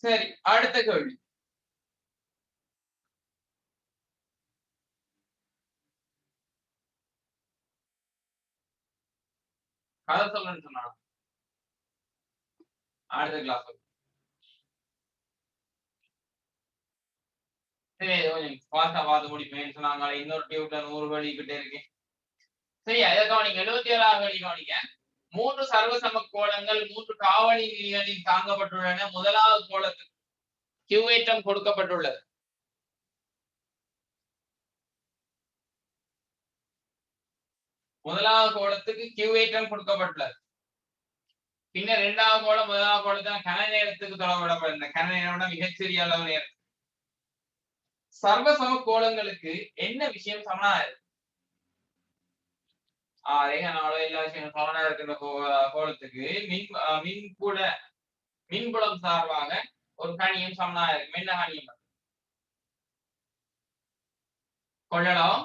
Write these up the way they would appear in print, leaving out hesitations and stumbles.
சரி, அடுத்த கேள்வி. கதை சொல்லணும்னு சொன்னா அடுத்த கிளாஸ் சரி கொஞ்சம் ஃபாஸ்டா பார்த்து முடிப்பேன்னு சொன்னாங்க. இன்னொரு டியூப்ல 100 கேள்விக்கிட்டே இருக்கு. சரி, அதை கவனிங்க. 77வது கேள்வி கவனிங்க. 3 சர்வசம கோளங்கள் 3 காவணி நிலைகளில் தாங்கப்பட்டுள்ளன. முதலாவது கோளத்துக்கு கியூவேற்றம் கொடுக்கப்பட்டுள்ளது. முதலாவது கோளத்துக்கு கியூவேற்றம் கொடுக்கப்பட்டுள்ளது. பின்னர் இரண்டாவது கோளம் முதலாவது கோளத்தின் கன நேரத்துக்கு தொடர்புடப்படுகின்றன. கன நேரம் மிகச்சிறிய அளவு நேரம். சர்வசம கோளங்களுக்கு என்ன விஷயம் சமனா இருக்கு? எல்லா விஷயம் சமனா இருக்கின்ற கோளத்துக்கு மின்புலம் சார்பாக ஒரு கணியம் சமனா இருக்கு. என்ன கணியம்? கொள்ளளவு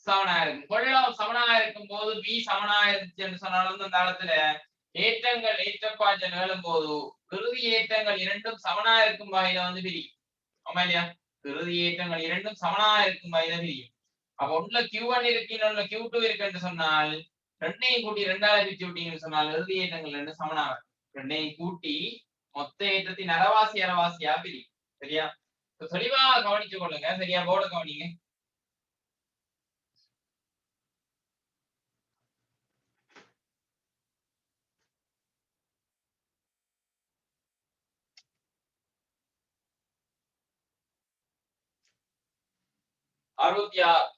சமனா இருக்கும். கொள்ளளவு சமனா இருக்கும் போது பி சமனா இருந்துச்சு என்று சொன்னாலும் அந்த இடத்துல ஏற்றங்கள் ஏற்றப்பாய்ச்சல் நிகழும் போது இறுதி ஏற்றங்கள் இரண்டும் சமனா இருக்கும் வகையில வந்து பிரியும். ஆமா இல்லையா? இறுதி ஏற்றங்கள் இரண்டும் சமனா இருக்கும் வகையில பிரியும். அப்ப ஒண்ணுல Q1 இருக்கு, இன்னொன்னுல Q2 இருக்கு என்று சொன்னால் ரெண்டையும் கூட்டி 2ஆல பிரிச்சு விட்டீங்கன்னு சொன்னால் இறுதி ஏற்றங்கள் ரெண்டு சமனா ரெண்டையும் கூட்டி மொத்த ஏற்றத்தின் அரைவாசியா பிரியும். சரியா? தெளிவா கவனிச்சு கொள்ளுங்க. சரியா? போர்டு கவனிங்க. அறுபத்தி ஆறு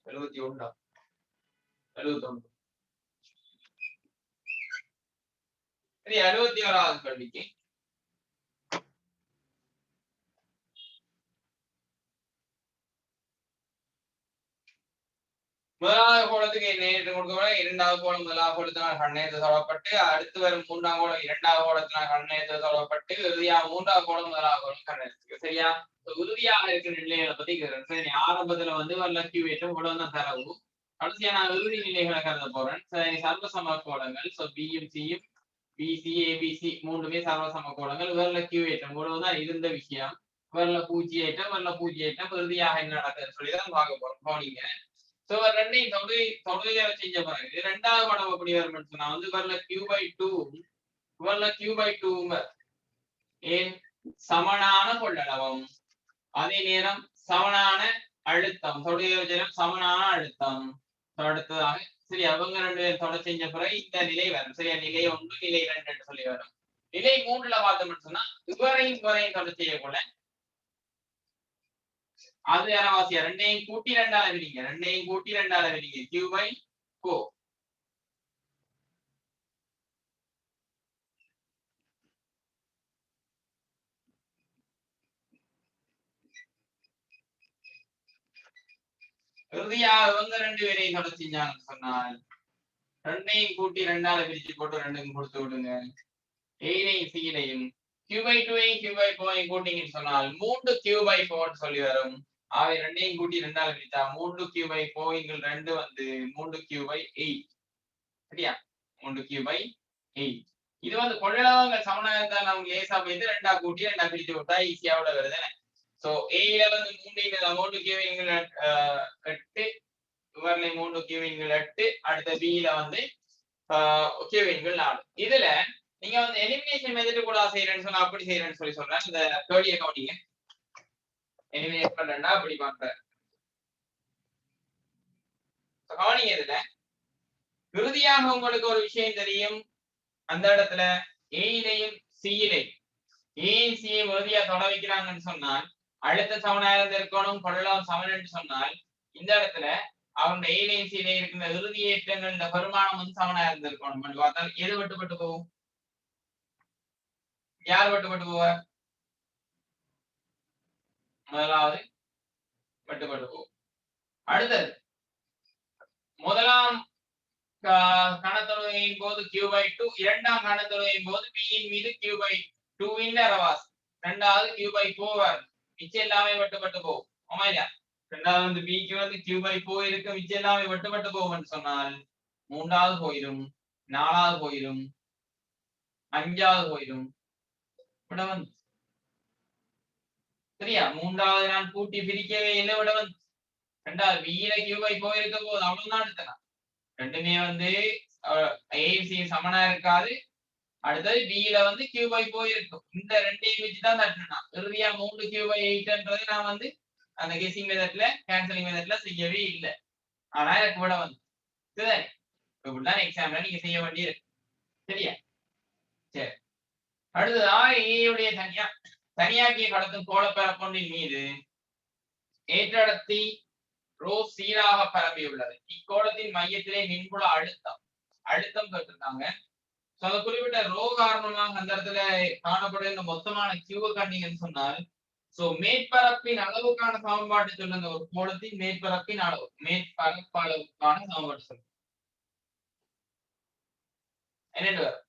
71 71 சரி 61வது கேள்விக்கு முதலாவது கோலத்துக்கு நேரத்தை கொடுக்கப்பட இரண்டாவது கோலம் முதலாவது கோலத்தினால் கண்ணேற்று தொடரப்பட்டு அடுத்து வரும் மூன்றாம் கோலம் இரண்டாவது கோலத்தினால் கண்ணேற்று தொடரப்பட்டு இறுதியாக மூன்றாவது கோலம் முதலாவது கோலம் கண்ணேற்று. சரியா? உறுதியாக இருக்கிற நிலைகளை பத்தி சரி ஆரம்பத்துல வந்து வரல கியூவேட்டும் இவ்வளவு தான் தரவு. கடைசியா நான் இறுதி நிலைகளை கருத போறேன். சரி, சர்வசம கோலங்கள். ஸோ பியும் சியும் பிசி ஏபிசி மூன்றுமே சர்வசம கோலங்கள். வரல கியூவேட்டம் இவ்வளவுதான் இருந்த விஷயம். வரல பூஜ்ஜியேட்டம் இறுதியாக என்ன நடக்குதுன்னு சொல்லிதான் பார்க்க போறோம். கவனிங்க. சோ ரெண்டையும் தொடுதலை செஞ்ச பிறகு இரண்டாவது படம் எப்படி வரும்னு சொன்னா வந்து வரல Q/2 ஏன் சமனான கொள்ளளவும் அதே நேரம் சமனான அழுத்தம் தொடுதல் சமனான அழுத்தம். அடுத்ததாக சரி அவங்க 2 பேரும் தொடர் செஞ்ச பிறகு இந்த நிலை வரும். சரியா? நிலை 1 நிலை 2 என்று சொல்லி வரும். நிலை 3ல பார்த்தோம்னு சொன்னா இவரையும் தொடர் செய்யக்குள்ள அது அரைவாசியா ரெண்டையும் கூட்டி 2ஆல பிரிங்க Q/4. இறுதியாக இவங்க 2 பேரையும் தொடர் செஞ்சாங்கன்னு சொன்னால் ரெண்டையும் கூட்டி 2ஆல பிரிச்சு போட்டு ரெண்டுக்கும் கொடுத்து விடுங்க. ஏனையும் சீனையும் Q/2ஐயும் Q/4ஐயும் கூட்டிங்கன்னு சொன்னால் 3 Q/4 சொல்லி வரும். அவை ரெண்டையும் கூட்டி 2ஆல பிரித்தா 3 Q/4 2 வந்து 3 Q/8. சரியா? 3 Q/8. இது வந்து கொள்ளளவுகள் சமனா இருந்தால் நமக்கு லேசா போயிட்டு 2ஆ கூட்டி 2ஆ பிரிச்சு விட்டா ஈஸியாவோட வருது. சோ ஏல வந்து 3 கியூவின்கள் 8 இவர்ல 3 கியூவின்கள் 8 அடுத்த பில வந்து கியூவின்கள் 4. இதுல நீங்க வந்து எலிமினேஷன் மெத்தட் கூட செய்யறேன்னு சொன்னா அப்படி செய்யறேன்னு சொல்லி சொல்றேன். இந்த தேர்ட் கவனிங்க. எலிமினேட் பண்றேன்னா அப்படி பண்றேன். கவனிங்க. இதுல இறுதியாக உங்களுக்கு ஒரு விஷயம் தெரியும். அந்த இடத்துல ஏயிலையும் சியிலையும் ஏன் சியை இறுதியா தொட வைக்கிறாங்கன்னு சொன்னால் அழுத்த சமனா இருக்கணும் கொள்ளளவு சமன் என்று சொன்னால் இந்த இடத்துல அவங்க ஏலையும் சியிலையும் இருக்கின்ற இறுதி ஏற்றங்கள் இந்த பெருமானம் வந்து சமனா இருந்திருக்கணும். பார்த்தால் எது வெட்டுப்பட்டு போகும்? யார் வெட்டுப்பட்டு போவார்? முதலாவது வெட்டுப்பட்டு போகும். அடுத்தது முதலாம் கணத்தொழுகையின் போது Q/2 இரண்டாம் கணத்தொழுகையின் போது P மீது Q/2 அரைவாசி இரண்டாவது Q/4 மிச்சம் எல்லாமே வெட்டுப்பட்டு போகும். ஆமா இல்லையா? இரண்டாவது வந்து Pக்கு வந்து Q/4 இருக்கு, மிச்சம் எல்லாமே வெட்டுப்பட்டு போகும்னு சொன்னால் மூன்றாவது போயிடும், நாலாவது போயிடும், அஞ்சாவது போயிடும், விட வந்து சரியா? மூன்றாவது நான் கூட்டி பிரிக்கவே இல்லை, விட வந்து ரெண்டாவது பியில கியூபை போயிருக்க போது அவ்வளவுதான் எடுத்தனா. ரெண்டுமே வந்து ஏசி சமனா இருக்காது. அடுத்தது பியில வந்து கியூபை போயிருக்கும். இந்த ரெண்டையும் வச்சு தான் தட்டணும். இறுதியா 3 கியூபை 8ன்றது நான் வந்து அந்த கெஸிங் மெத்தட்ல கேன்சலிங் மெத்தட்ல செய்யவே இல்லை. ஆனா எனக்கு விட வந்து சரி, இப்படிதான் எக்ஸாம்ல நீங்க செய்ய வேண்டியிருக்கு. சரியா? சரி. அடுத்ததா ஏயுடைய தனியாக்கிய கடத்தும் கோளப்பரப்பொன்றின் மீது ஏற்றடர்த்தி ரோ சீராக பரப்பியுள்ளது. இக்கோளத்தின் மையத்திலே மின்புல அழுத்தம் பெற்றிருக்காங்க. அந்த குறிப்பிட்ட ரோ காரணமாக அந்த இடத்துல காணப்படுகின்ற மொத்தமான கியூவை கண்டீங்கன்னு சொன்னால், சோ மேற்பரப்பின் அளவுக்கான சமன்பாட்டு சொல்லுங்க. ஒரு கோளத்தின் மேற்பரப்பின் அளவு, மேற்பரப்பு அளவுக்கான சமன்பாட்டு சொல்லுங்க. என்னென்னு வரும்?